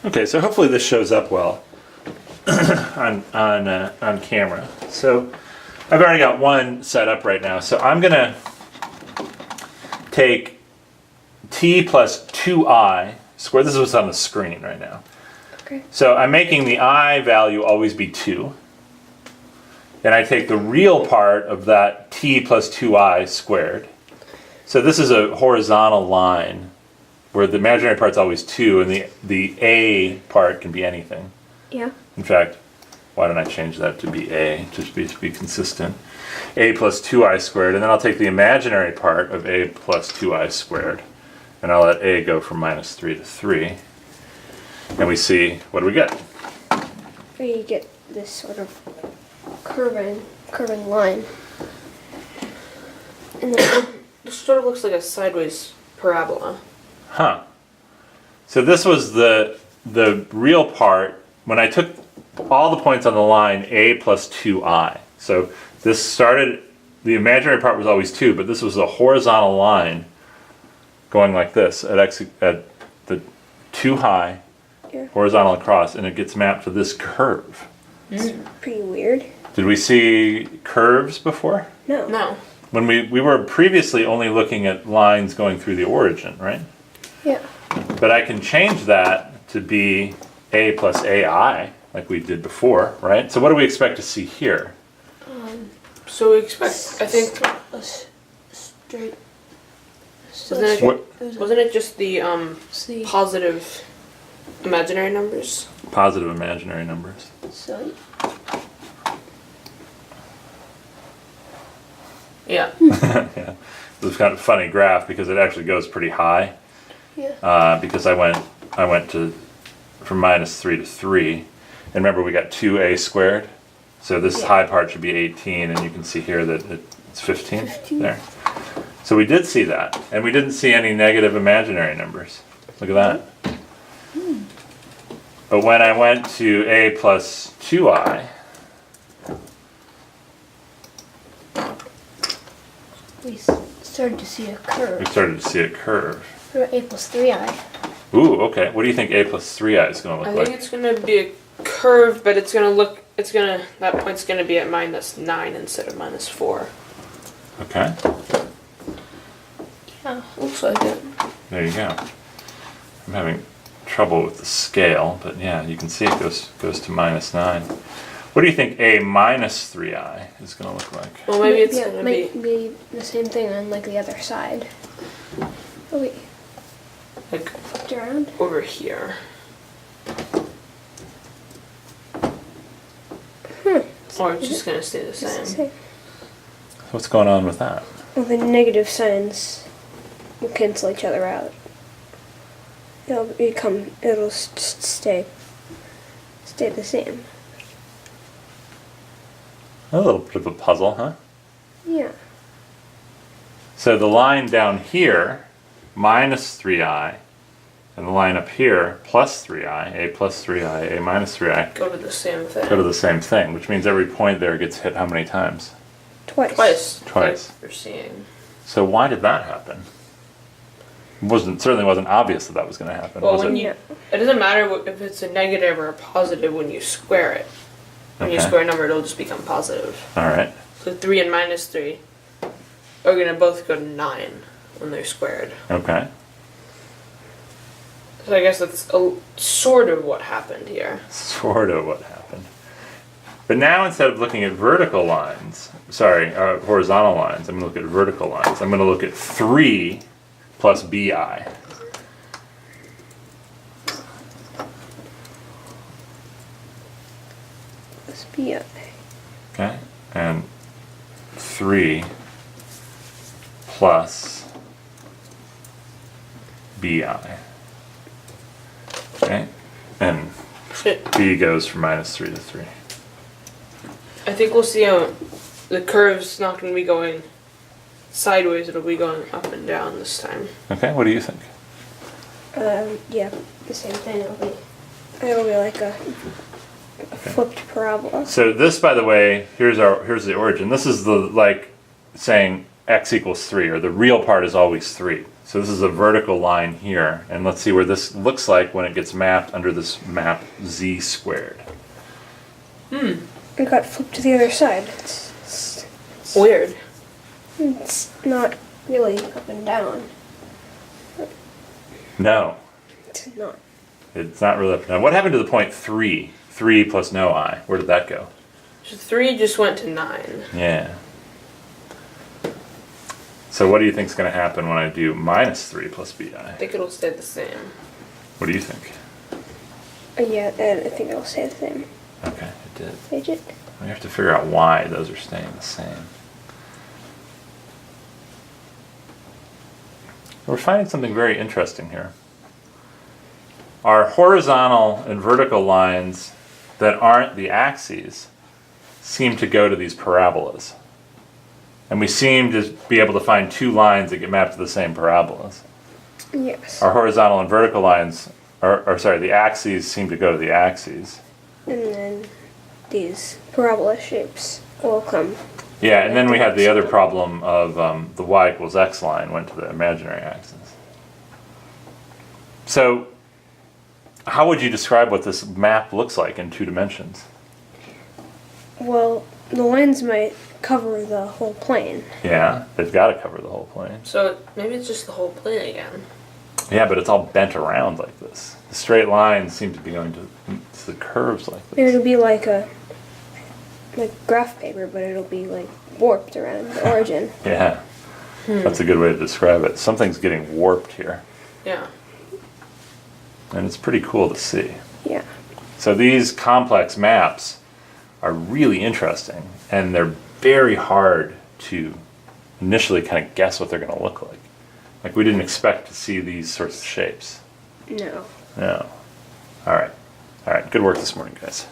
Okay, so hopefully this shows up well on camera. So I've already got one set up right now. So I'm gonna take t plus 2I squared. This is what's on the screen right now. Okay. So I'm making the I value always be 2. And I take the real part of that t plus 2I squared. So this is a horizontal line where the imaginary part's always 2 and the A part can be anything. Yeah. In fact, why don't I change that to be A, just to be consistent. A plus 2I squared, and then I'll take the imaginary part of A plus 2I squared, and I'll let A go from -3 to 3. And we see, what do we get? You get this sort of curving line. And then This sort of looks like a sideways parabola. Huh. So this was the real part when I took all the points on the line A plus 2I. So this started, the imaginary part was always 2, but this was a horizontal line going like this at the 2 high, yeah. horizontal across, and it gets mapped to this curve. It's pretty weird. Did we see curves before? No. No. When we were previously only looking at lines going through the origin, right? Yeah. But I can change that to be A plus AI, like we did before, right? So what do we expect to see here? So we expect, I think, Straight. wasn't it just the See. positive imaginary numbers? Positive imaginary numbers. So. Yeah. Yeah. It's kind of a funny graph because it actually goes pretty high. Yeah. Because I went from -3 to 3. And remember we got 2A squared. So this Yeah. high part should be 18, and you can see here that it's 15 there. So we did see that, and we didn't see any negative imaginary numbers. Look at that. But when I went to A plus 2I, We started to see a we curve. started to see a curve. For A plus 3I. Ooh, okay. What do you think A plus 3I is going to I look think like? it's gonna be a curve, but that point's gonna be at -9 instead of -4. Okay, Yeah. Looks like it. there you go. I'm having trouble with the scale, but yeah, you can see it goes to -9. What do you think A minus 3I is going to look like? Well, maybe it's yeah, gonna might be be the same thing on like the other side. Oh wait, like flipped around. over here. Or it's just gonna stay the It's the same. same. What's going on with that? Well, the negative signs will cancel each other out. It'll stay the same. A little bit of a puzzle, huh? Yeah. So the line down here, minus 3I, and the line up here, plus 3I, A plus 3I, A minus 3I, Go to the same thing. go to the same thing, which means every point there gets hit how many times? Twice. Twice. Like you're seeing. So why did that happen? Certainly wasn't obvious that was going to happen, Well, was when it? you, it doesn't matter if it's a negative or a positive when you square it. When you Okay. square a number, it'll just become positive. All right. So 3 and -3 are gonna both go to 9 when they're squared. Okay. So I guess that's sort of what happened here. Sort of what happened. But now instead of looking at vertical lines, horizontal lines, I'm going to look at vertical lines. I'm going to look at 3 plus BI. Let's be Okay? And 3 plus BI. Okay? And B goes from -3 to 3. I think we'll see how the curve's not going to be going sideways, it'll be going up and down this time. Okay, what do you think? yeah, the same thing. It'll be like a flipped parabola. So this, by the way, here's the origin. This is the, like, saying x equals 3, or the real part is always 3. So this is a vertical line here, and let's see where this looks like when it gets mapped under this map z squared. It got flipped to the other side. Weird. It's not really up and down. No, It's not. it's not really up and down. What happened to the point 3? 3 plus no I. Where did that go? So 3 just went to 9. Yeah. So what do you think is going to happen when I do minus 3 plus bi? I think it'll stay the same. What do you think? Yeah, and I think it'll stay the same. Okay, it did. Page it. We have to figure out why those are staying the same. We're finding something very interesting here. Our horizontal and vertical lines that aren't the axes seem to go to these parabolas. And we seem to be able to find two lines that get mapped to the same parabolas. Yes. Our horizontal and vertical lines, the axes seem to go to the axes. And then these parabola shapes will come. Yeah, and then we had the other problem of the y equals x line went to the imaginary axis. So, how would you describe what this map looks like in 2 dimensions? Well, the lines might cover the whole plane. Yeah, they've got to cover the whole plane. So maybe it's just the whole plane again. Yeah, but it's all bent around like this. The straight lines seem to be going to the curves like Maybe this. it'll be like graph paper, but it'll be like warped around the origin. Yeah, that's a good way to describe it. Something's getting warped here, Yeah. and it's pretty cool to see. Yeah. So these complex maps are really interesting, and they're very hard to initially kind of guess what they're going to look like. Like, we didn't expect to see these sorts of shapes. No. No. All right. Good work this morning, guys.